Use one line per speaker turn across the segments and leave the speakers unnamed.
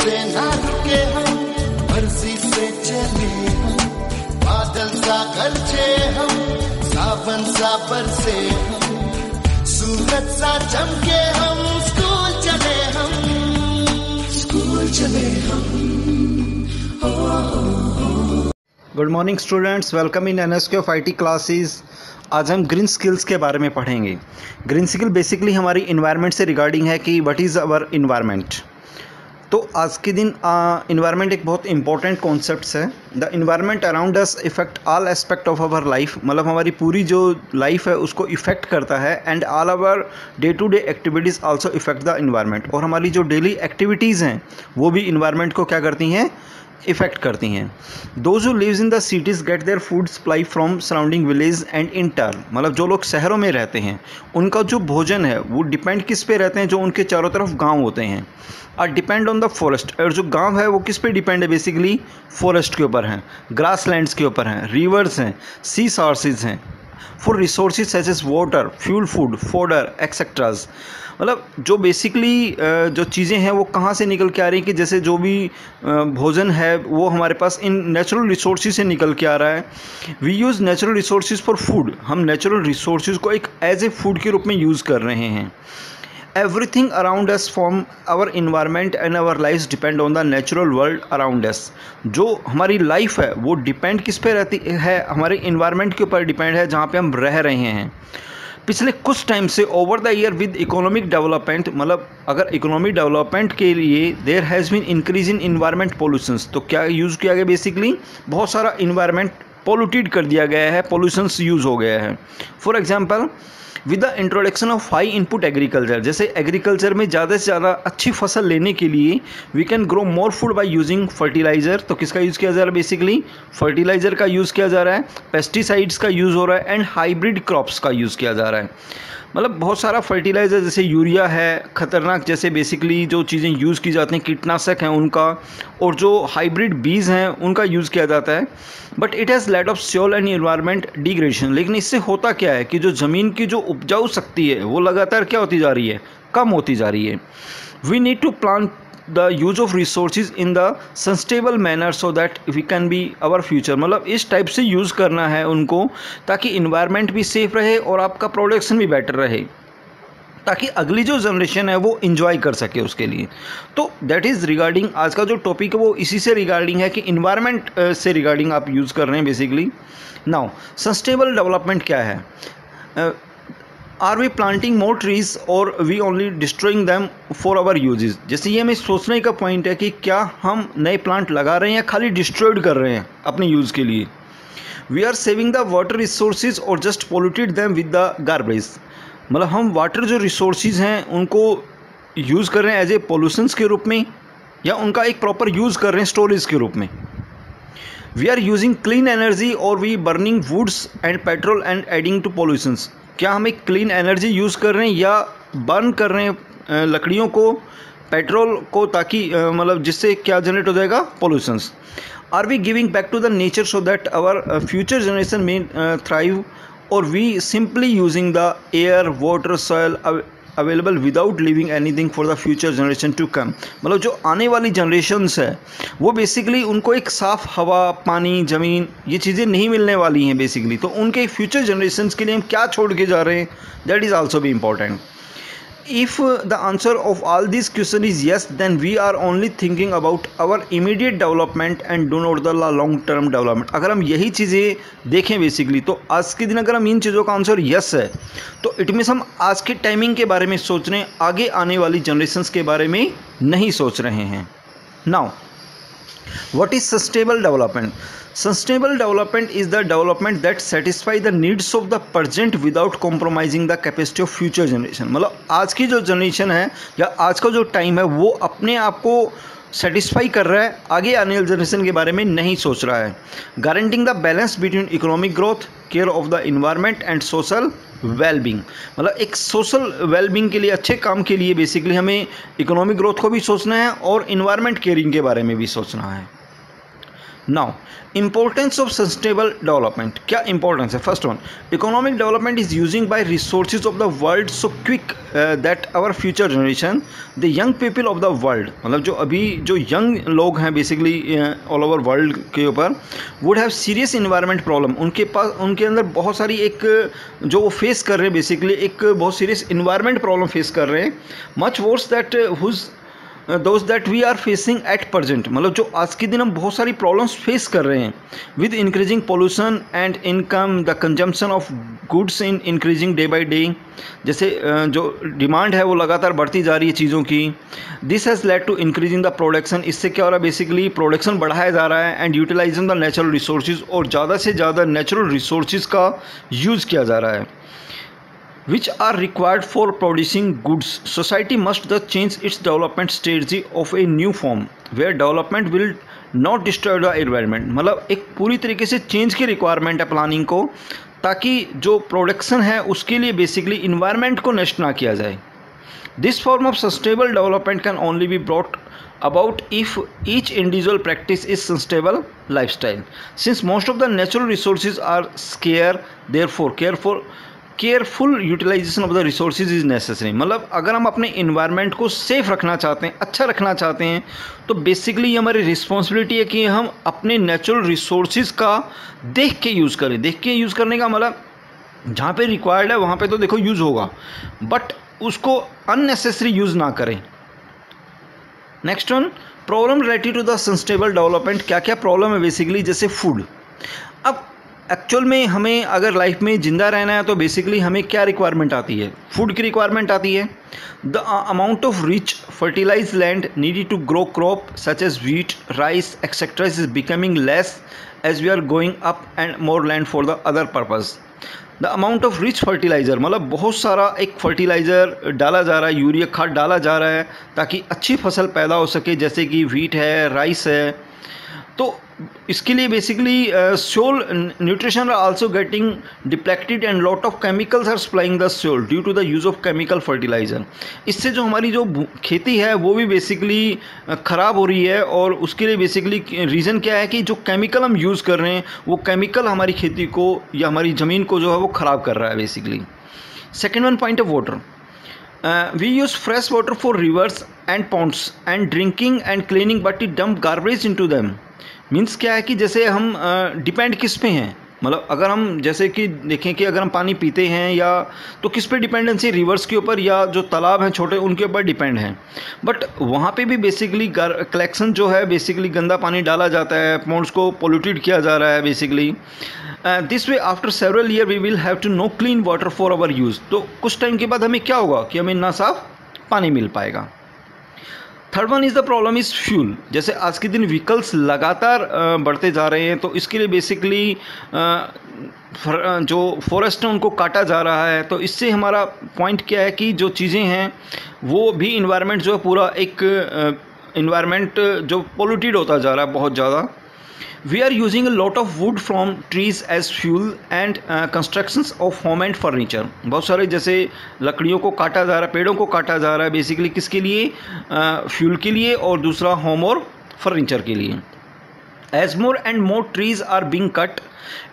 से ना रुके हम, मर्जी से चले हम, बादल सा गरजे हम, सावन सा बरसे हम, सूरज सा चमके हम, स्कूल चले हम, स्कूल चले हम।
Good morning students, welcome in NSQ of IT classes. आज हम ग्रीन स्किल्स के बारे में पढ़ेंगे। ग्रीन स्किल बेसिकली हमारी इन्वायरमेंट से रिगार्डिंग है कि व्हाट इज़ आवर इन्वायरमेंट। तो आज के दिन इन्वायरमेंट एक बहुत इंपॉर्टेंट कॉन्सेप्ट है। The environment around us effect all aspect of our life, मतलब हमारी पूरी जो लाइफ है उसको इफेक्ट करता है। And all our day to day activities also effect the environment, और हमारी जो डेली एक्टिविटीज़ हैं वो भी इन्वायरमेंट को क्या करती हैं, इफेक्ट करती हैं। Those who lives in the cities get their food supply from surrounding village and in turn, मतलब जो लोग शहरों में रहते हैं उनका जो भोजन है वो डिपेंड किस पे रहते हैं, जो उनके चारों तरफ गांव होते हैं। और डिपेंड ऑन द फॉरेस्ट, और जो गांव है वो किस पे डिपेंड है, बेसिकली फॉरेस्ट के ऊपर हैं, ग्रास लैंड्स के ऊपर हैं, रिवर्स हैं, सी सोर्सेज हैं, for resources such as water, fuel, food, fodder etceteras. मतलब जो बेसिकली जो चीज़ें हैं वो कहाँ से निकल के आ रही हैं, कि जैसे जो भी भोजन है वो हमारे पास इन नेचुरल रिसोर्सेज से निकल के आ रहा है। We use natural resources for food, हम नेचुरल रिसोर्सेज को एक एज ए फूड के रूप में यूज़ कर रहे हैं। Everything around us from our environment and our life depend on the natural world around us. जो हमारी लाइफ है वो डिपेंड किस पे रहती है, हमारे इन्वायरमेंट के ऊपर डिपेंड है जहाँ पे हम रह रहे हैं। पिछले कुछ टाइम से over the year with economic development, मतलब अगर इकोनॉमिक डेवलपमेंट के लिए there has been increase in environment pollutions, तो क्या यूज़ किया गया, बेसिकली बहुत सारा इन्वायरमेंट पोल्यूटेड कर दिया गया है, पोल्यूशंस यूज़ हो गया है। For example with the introduction of high input agriculture, जैसे एग्रीकल्चर में ज़्यादा से ज़्यादा अच्छी फसल लेने के लिए we can grow more food by using fertiliser. तो किसका यूज़ किया जा रहा है, बेसिकली फर्टिलाइज़र का यूज़ किया जा रहा है, पेस्टिसाइड्स का यूज़ हो रहा है, एंड हाइब्रिड क्रॉप्स का यूज़ किया जा रहा है। मतलब बहुत सारा फर्टिलाइज़र जैसे यूरिया है, खतरनाक जैसे बेसिकली जो चीज़ें यूज़ की जाती हैं, कीटनाशक हैं उनका, और जो हाइब्रिड बीज हैं उनका यूज़ किया जाता है। But it has laid off soil and environment degradation. लेकिन इससे होता क्या है कि जो ज़मीन की जो उपजाऊ शक्ति है वो लगातार क्या होती जा रही है, कम होती जा रही है। We need to plan the use of resources in the sustainable manner so that we can be our future, मतलब इस टाइप से यूज़ करना है उनको ताकि इन्वायरमेंट भी सेफ रहे और आपका प्रोडक्शन भी बेटर रहे, ताकि अगली जो जनरेशन है वो इन्जॉय कर सके उसके लिए। तो दैट इज़ रिगार्डिंग आज का जो टॉपिक है वो इसी से रिगार्डिंग है कि इन्वायरमेंट से रिगार्डिंग आप यूज़ कर रहे हैं बेसिकली। नाउ सस्टेनेबल डेवलपमेंट क्या है, are we planting more trees और we only destroying them for our uses. जैसे ये हमें सोचने का पॉइंट है कि क्या हम नए प्लांट लगा रहे हैं या खाली डिस्ट्रॉयड कर रहे हैं अपने यूज़ के लिए। We are saving the water resources और just polluted them with the garbage, मतलब हम वाटर जो रिसोर्सेज हैं उनको यूज़ कर रहे हैं एज ए पोल्यूशंस के रूप में, या उनका एक प्रॉपर यूज़ कर रहे हैं स्टोरेज के रूप में। We are using clean energy और we burning woods and petrol and adding to pollutions. क्या हम एक क्लीन एनर्जी यूज़ कर रहे हैं या बर्न कर रहे हैं लकड़ियों को, पेट्रोल को, ताकि मतलब जिससे क्या जनरेट हो जाएगा, pollutions. Are we giving back to the nature so that our future generation may thrive, और we simply using the air, water, soil available without living anything for the future generation to come. मतलब जो आने वाली generations है वो basically उनको एक साफ़ हवा, पानी, ज़मीन, ये चीज़ें नहीं मिलने वाली हैं बेसिकली। तो उनके फ्यूचर जनरेशन्स के लिए हम क्या छोड़ के जा रहे हैं, दैट इज़ आल्सो भी important. If the answer of all these questions is yes, then we are only thinking about our immediate development and do not the long term development। अगर हम यही चीज़ें देखें बेसिकली, तो आज के दिन अगर हम इन चीज़ों का आंसर यस है तो इट मीन्स हम आज के टाइमिंग के बारे में सोच रहे हैं, आगे आने वाली जनरेशन्स के बारे में नहीं सोच रहे हैं। Now what is sustainable development? Sustainable development is the development that satisfy the needs of the present without compromising the capacity of future generation। मतलब आज की जो जनरेशन है या आज का जो टाइम है वो अपने आप को सेटिस्फाई कर रहा है, आगे आने वाली जनरेशन के बारे में नहीं सोच रहा है। Guaranteeing the balance between economic growth, care of the environment and social wellbeing. मतलब एक सोशल वेलबींग के लिए, अच्छे काम के लिए बेसिकली हमें इकोनॉमिक ग्रोथ को भी सोचना है और इन्वायरमेंट केयरिंग के बारे में भी सोचना है। Now, importance of sustainable development. क्या importance है? First one, economic development is using by resources of the world so quick that our future generation, the young people of the world, मतलब जो अभी जो young लोग हैं basically all over world के ऊपर, would have serious environment problem. उनके पास उनके अंदर बहुत सारी एक जो वो फेस कर रहे हैं basically एक बहुत serious environment problem फेस कर रहे हैं, much worse that whose those that we are facing at present, मतलब जो आज के दिन हम बहुत सारी प्रॉब्लम्स फेस कर रहे हैं with increasing pollution and income, the consumption of goods in increasing day by day, जैसे जो डिमांड है वो लगातार बढ़ती जा रही है चीज़ों की. This has led to increasing the production. इससे क्या हो रहा है बेसिकली प्रोडक्शन बढ़ाया जा रहा है and utilising the natural resources, और ज़्यादा से ज़्यादा नेचुरल रिसोर्सेज का यूज़ किया जा रहा है which are required for producing goods. Society must thus change its development strategy of a new form where development will not destroy the environment. मतलब एक पूरी तरीके से चेंज की रिक्वायरमेंट है प्लानिंग को, ताकि जो प्रोडक्शन है उसके लिए बेसिकली इन्वायरमेंट को नष्ट ना किया जाए. This form of sustainable development can only be brought about if each individual practice is sustainable lifestyle. Since most of the natural resources are scarce, therefore careful utilisation of the resources is necessary. मतलब अगर हम अपने environment को safe रखना चाहते हैं, अच्छा रखना चाहते हैं, तो बेसिकली हमारी रिस्पॉन्सिबिलिटी है कि हम अपने नेचुरल रिसोर्सेज का देख के यूज़ करें. देख के यूज़ करने का मतलब जहाँ पे रिक्वायर्ड है वहाँ पे तो देखो यूज़ होगा, बट उसको अननेसेसरी यूज़ ना करें. Next one, problem related to the sustainable development. क्या क्या प्रॉब्लम है बेसिकली, जैसे फूड. अब एक्चुअल में हमें अगर लाइफ में ज़िंदा रहना है तो बेसिकली हमें क्या रिक्वायरमेंट आती है, फूड की रिक्वायरमेंट आती है. The amount of rich fertilise land needed to grow crop such as wheat, rice etcetera is becoming less as we are going up and more land for the other purpose. The amount of rich fertiliser, मतलब बहुत सारा एक fertiliser डाला जा रहा है, urea खाद डाला जा रहा है ताकि अच्छी फसल पैदा हो सके, जैसे कि व्हीट है, राइस है. तो इसके लिए basically soil nutrition are also getting depleted and lot of chemicals are supplying the soil due to the use of chemical fertiliser. इससे जो हमारी जो खेती है वो भी बेसिकली ख़राब हो रही है, और उसके लिए बेसिकली रीज़न क्या है कि जो केमिकल हम यूज़ कर रहे हैं वो केमिकल हमारी खेती को या हमारी ज़मीन को जो है वो ख़राब कर रहा है basically. Second one point of water. We use fresh water for rivers and ponds and drinking and cleaning, but we dump garbage into them. Means क्या है कि जैसे हम डिपेंड किस पे हैं, मतलब अगर हम जैसे कि देखें कि अगर हम पानी पीते हैं या तो किस पे डिपेंडेंसी, रिवर्स के ऊपर या जो तालाब हैं छोटे उनके ऊपर डिपेंड हैं. बट वहाँ पे भी बेसिकली कलेक्शन जो है बेसिकली गंदा पानी डाला जाता है, पॉन्ड्स को पोल्यूटेड किया जा रहा है basically. This way after several year we will have to no clean water for our use. तो कुछ टाइम के बाद हमें क्या होगा कि हमें ना साफ पानी मिल पाएगा. Third one is the problem is fuel. जैसे आज के दिन व्हीकल्स लगातार बढ़ते जा रहे हैं, तो इसके लिए बेसिकली जो फॉरेस्ट है उनको काटा जा रहा है. तो इससे हमारा पॉइंट क्या है कि जो चीज़ें हैं वो भी इन्वायरमेंट जो है पूरा एक इन्वायरमेंट जो पोल्यूटेड होता जा रहा है बहुत ज़्यादा. We are using a lot of wood from trees as fuel and constructions of home and furniture. बहुत सारे जैसे लकड़ियों को काटा जा रहा है, पेड़ों को काटा जा रहा है बेसिकली किसके लिए, फ्यूल के लिए, और दूसरा होम और फर्नीचर के लिए. As more and more trees are being cut,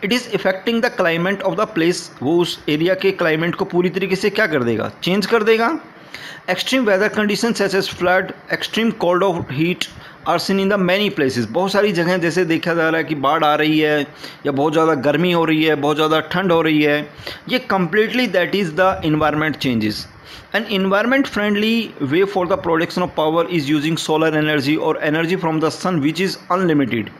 it is affecting the climate of the place. वो उस एरिया के क्लाइमेट को पूरी तरीके से क्या कर देगा, चेंज कर देगा. Extreme weather condition such as flood, extreme cold of heat are seen in the many places. बहुत सारी जगह जैसे देखा जा रहा है कि बाढ़ आ रही है या बहुत ज़्यादा गर्मी हो रही है, बहुत ज़्यादा ठंड हो रही है. ये completely that is the environment changes. An environment friendly way for the production of power is using solar energy or energy from the sun which is unlimited.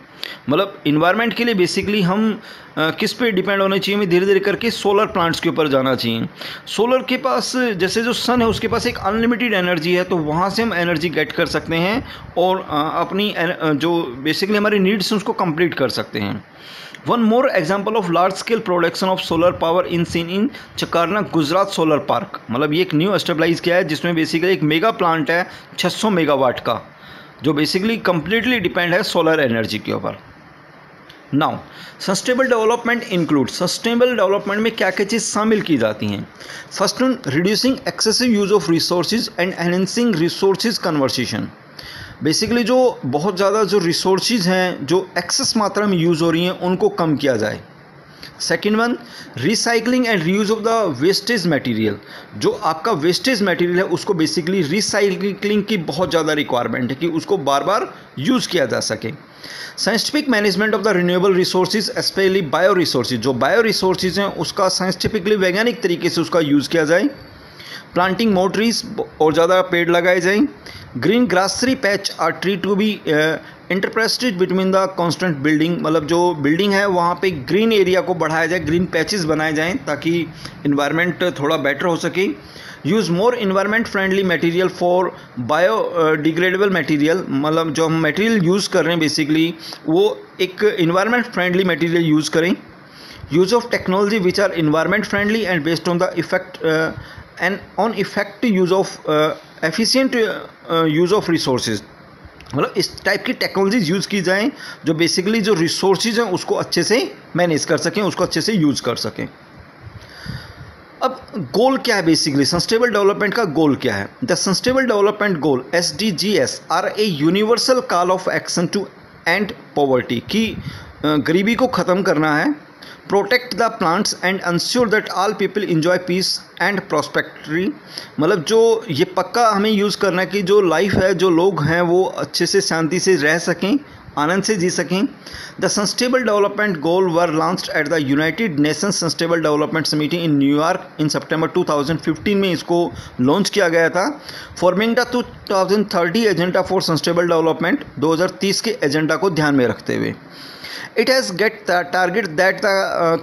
मतलब इन्वायरमेंट के लिए बेसिकली हम किस पे डिपेंड होने चाहिए, हमें धीरे धीरे करके सोलर प्लांट्स के ऊपर जाना चाहिए. सोलर के पास जैसे जो सन है उसके पास एक अनलिमिटेड एनर्जी है, तो वहाँ से हम एनर्जी गेट कर सकते हैं और अपनी जो बेसिकली हमारी नीड्स हैं उसको कंप्लीट कर सकते हैं. One more example of large scale production of solar power in seen in Charanka Gujarat solar park. मतलब ये एक न्यू एस्टेब्लाइज किया है जिसमें बेसिकली एक मेगा प्लांट है 600 मेगावाट का, जो बेसिकली कम्प्लीटली डिपेंड है सोलर एनर्जी के ऊपर. Now sustainable development include. Sustainable development में क्या क्या चीज़ शामिल की जाती हैं. First one, reducing excessive use of resources and enhancing resources conversation. Basically जो बहुत ज़्यादा जो रिसोर्सेज हैं जो एक्सेस मात्रा में यूज़ हो रही हैं उनको कम किया जाए। Second one, recycling and reuse of the wastage material. जो आपका वेस्टेज मटेरियल है उसको बेसिकली रिसाइकलिंग की बहुत ज़्यादा रिक्वायरमेंट है कि उसको बार बार यूज़ किया जा सके। Scientific management of the renewable resources specially bio resources. जो बायो रिसोर्सेज हैं उसका साइंटिफिकली वैज्ञानिक तरीके से उसका यूज़ किया जाए। प्लांटिंग मोर ट्रीज, और ज़्यादा पेड़ लगाए जाएं। Green grassy patch are tree to be interspersed between the constant building. मतलब जो बिल्डिंग है वहाँ पे ग्रीन एरिया को बढ़ाया जाए, ग्रीन पैचेस बनाए जाएं ताकि इन्वायरमेंट थोड़ा बेटर हो सके। Use more environment friendly material for bio degradable material. मतलब जो हम मटेरियल यूज़ कर रहे हैं बेसिकली वो एक इन्वायरमेंट फ्रेंडली मटेरियल यूज़ करें। Use of technology which are environment friendly and based on the effect and on effective use of efficient use of resources. मतलब इस टाइप की टेक्नोलॉजीज यूज़ की जाएं जो बेसिकली जो रिसोर्सेज हैं उसको अच्छे से मैनेज कर सकें, उसको अच्छे से यूज़ कर सकें। अब गोल क्या है बेसिकली, सस्टेनेबल डेवलपमेंट का गोल क्या है? The sustainable development goal SDGs are a universal call of action to end poverty. कि गरीबी को ख़त्म करना है, protect the plants and ensure that all people enjoy peace and prosperity. मतलब जो ये पक्का हमें यूज़ करना है कि जो लाइफ है, जो लोग हैं वो अच्छे से शांति से रह सकें, आनंद से जी सकें। The sustainable development goal were launched at the United Nations sustainable development meeting in New York in September 2015 में इसको लॉन्च किया गया था। Forming the 2030 agenda for sustainable development, 2030 के एजेंडा को ध्यान में रखते हुए। It has get the target that the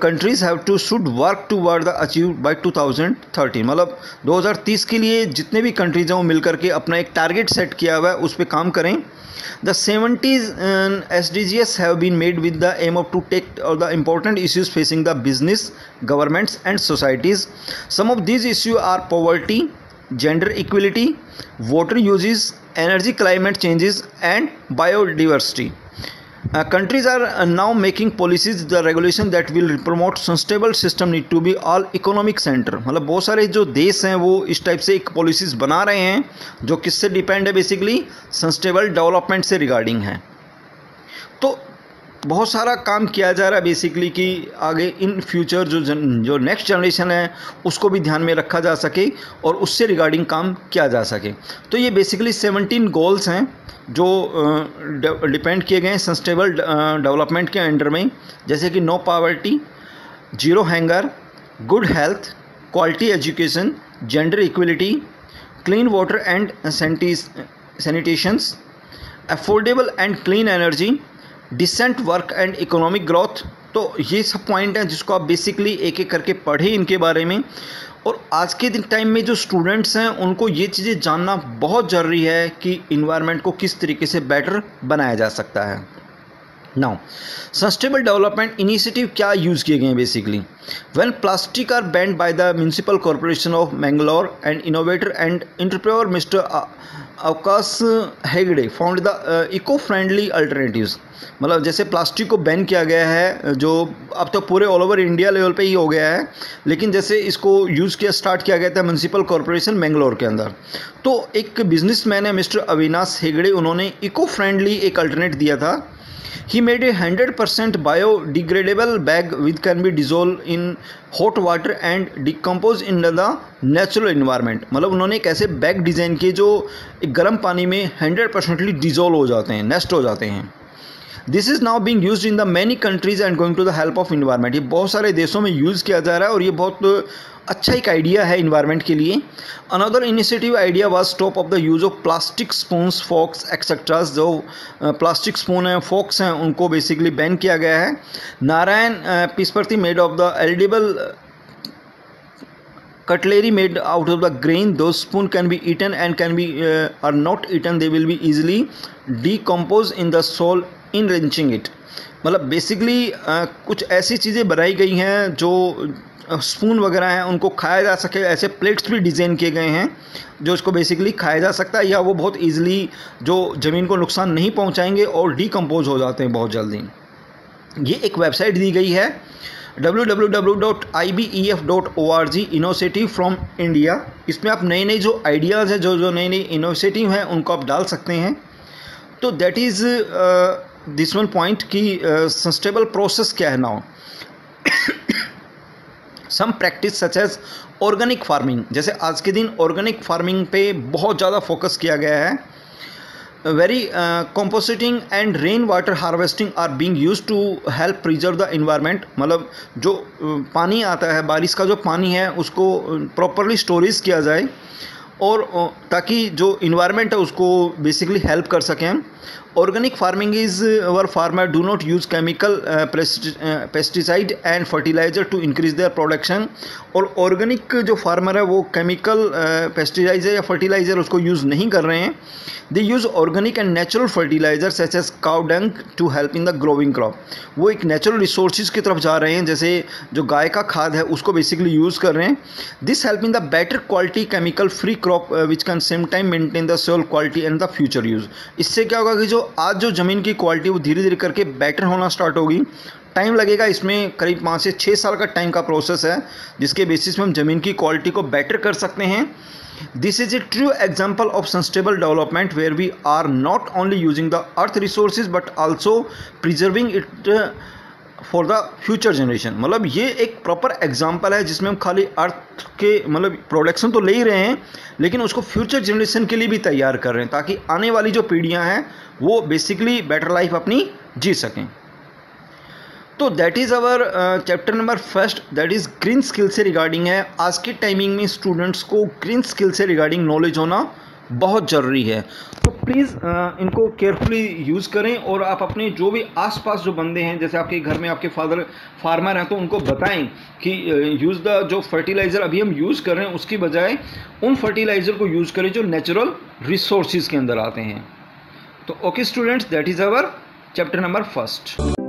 countries have to should work toward the achieve by 2030। मतलब 2030 के लिए जितने भी कंट्रीज हैं वो मिलकर के अपना एक टारगेट सेट किया हुआ है, उस पर काम करें। The 70s SDGs have been made with the aim of to take all the important issues facing the business, governments and societies. Some of these issues are poverty, gender equality, water uses, energy climate changes and biodiversity. Countries are now making policies, the regulation that will promote sustainable system need to be all economic center। मतलब बहुत सारे जो देश हैं वो इस type से एक पॉलिसीज बना रहे हैं जो किससे डिपेंड है, बेसिकली सस्टेनेबल डेवलपमेंट से रिगार्डिंग है। तो बहुत सारा काम किया जा रहा है बेसिकली कि आगे इन फ्यूचर जो नेक्स्ट जनरेशन है उसको भी ध्यान में रखा जा सके और उससे रिगार्डिंग काम किया जा सके। तो ये बेसिकली 17 गोल्स हैं जो डिपेंड किए गए हैं सस्टेनेबल डेवलपमेंट के अंडर में, जैसे कि no poverty, zero hunger, good health, quality education, gender equality, clean water and sanitations, affordable and clean energy, decent work and economic growth. तो ये सब पॉइंट हैं जिसको आप बेसिकली एक एक करके पढ़ें इनके बारे में। और आज के दिन टाइम में जो स्टूडेंट्स हैं उनको ये चीज़ें जानना बहुत ज़रूरी है कि इन्वायरमेंट को किस तरीके से बेटर बनाया जा सकता है। नाउ सस्टेनेबल डेवलपमेंट इनिशिएटिव क्या यूज़ किए गए हैं basically? When plastic are banned by the municipal corporation of Mangalore and innovator and entrepreneur mister Avakash Hegde found the eco friendly alternatives. मतलब जैसे प्लास्टिक को बैन किया गया है, जो अब तो पूरे ऑल ओवर इंडिया लेवल पे ही हो गया है, लेकिन जैसे इसको यूज़ किया स्टार्ट किया गया था म्यूनिसिपल कॉर्पोरेशन मैंगलोर के अंदर। तो एक बिजनेसमैन है मिस्टर अविनाश हेगड़े, उन्होंने इको फ्रेंडली एक अल्टरनेट दिया था। He made a 100% biodegradable bag which can be dissolved in hot water and decompose in the natural environment। मतलब उन्होंने एक ऐसे बैग डिज़ाइन किए जो एक गर्म पानी में 100% डिजोल्व हो जाते हैं, नेस्ट हो जाते हैं। This is now being used in the many countries and going to the help of environment. ये बहुत सारे देशों में यूज़ किया जा रहा है और ये बहुत अच्छा एक आइडिया है इन्वायरमेंट के लिए। Another initiative idea was stop of the use of plastic spoons, forks etceteras. जो प्लास्टिक स्पून हैं, फॉक्स हैं, उनको बेसिकली बैन किया गया है। Narayana Peesapaty made of the edible cutlery made out of the grain. Those spoon can be eaten and can be are not eaten, they will be easily decompose in the soil in wrenching it। मतलब basically कुछ ऐसी चीज़ें बनाई गई हैं जो spoon वगैरह हैं उनको खाया जा सके। ऐसे प्लेट्स भी डिज़ाइन किए गए हैं जो इसको बेसिकली खाया जा सकता है, या वो बहुत ईजिली जो ज़मीन को नुकसान नहीं पहुंचाएंगे और डिकम्पोज हो जाते हैं बहुत जल्दी। ये एक वेबसाइट दी गई है www.ibef.org, इनोवेटिव फ्रॉम इंडिया। इसमें आप नए नए जो आइडियाज़ हैं, जो नए नए इनोवेटिव हैं उनको आप डाल सकते हैं। तो that is this one point कि सस्टेनेबल प्रोसेस क्या है now. Some practice such as organic farming, जैसे आज के दिन ऑर्गेनिक फार्मिंग पे बहुत ज़्यादा फोकस किया गया है। Very compositing and rain water harvesting are being used to help preserve the environment, मतलब जो पानी आता है, बारिश का जो पानी है उसको प्रॉपरली स्टोरेज किया जाए और ताकि जो इन्वायरमेंट है उसको बेसिकली हेल्प कर सकें। Organic farming is our farmer do not use chemical pesticide and fertiliser to increase their production. और ऑर्गेनिक जो फार्मर है वो केमिकल पेस्टिसाइडर या फर्टिलाइज़र उसको यूज़ नहीं कर रहे हैं। They use organic and natural fertiliser such as cow dung to help in the growing crop. वो एक नेचुरल रिसोर्सेज की तरफ जा रहे हैं, जैसे जो गाय का खाद है उसको बेसिकली यूज़ कर रहे हैं। This help in the better quality chemical free crop which can same time maintain the soil quality and the future use. इससे क्या होगा कि जो आज जो ज़मीन की क्वालिटी वो धीरे धीरे करके बेटर होना स्टार्ट होगी। टाइम लगेगा, इसमें करीब 5 से 6 साल का टाइम का प्रोसेस है जिसके बेसिस पे हम ज़मीन की क्वालिटी को बेटर कर सकते हैं। This is a true example of sustainable development where we are not only using the earth resources but also preserving it for the future generation. मतलब ये एक प्रॉपर एग्जाम्पल है जिसमें हम खाली अर्थ के मतलब प्रोडक्शन तो ले ही रहे हैं लेकिन उसको फ्यूचर जनरेशन के लिए भी तैयार कर रहे हैं ताकि आने वाली जो पीढ़ियां हैं वो बेसिकली बेटर लाइफ अपनी जी सकें। तो that is our chapter number first, that is green skill से रिगार्डिंग है। आज के टाइमिंग में स्टूडेंट्स को ग्रीन स्किल से रिगार्डिंग नॉलेज होना बहुत ज़रूरी है। तो प्लीज़ इनको केयरफुली यूज़ करें और आप अपने जो भी आसपास जो बंदे हैं, जैसे आपके घर में आपके फादर फार्मर हैं, तो उनको बताएं कि यूज़ द जो फर्टिलाइज़र अभी हम यूज़ कर रहे हैं उसकी बजाय उन फर्टिलाइज़र को यूज़ करें जो नेचुरल रिसोर्सेज के अंदर आते हैं। तो okay students, that is our chapter number first.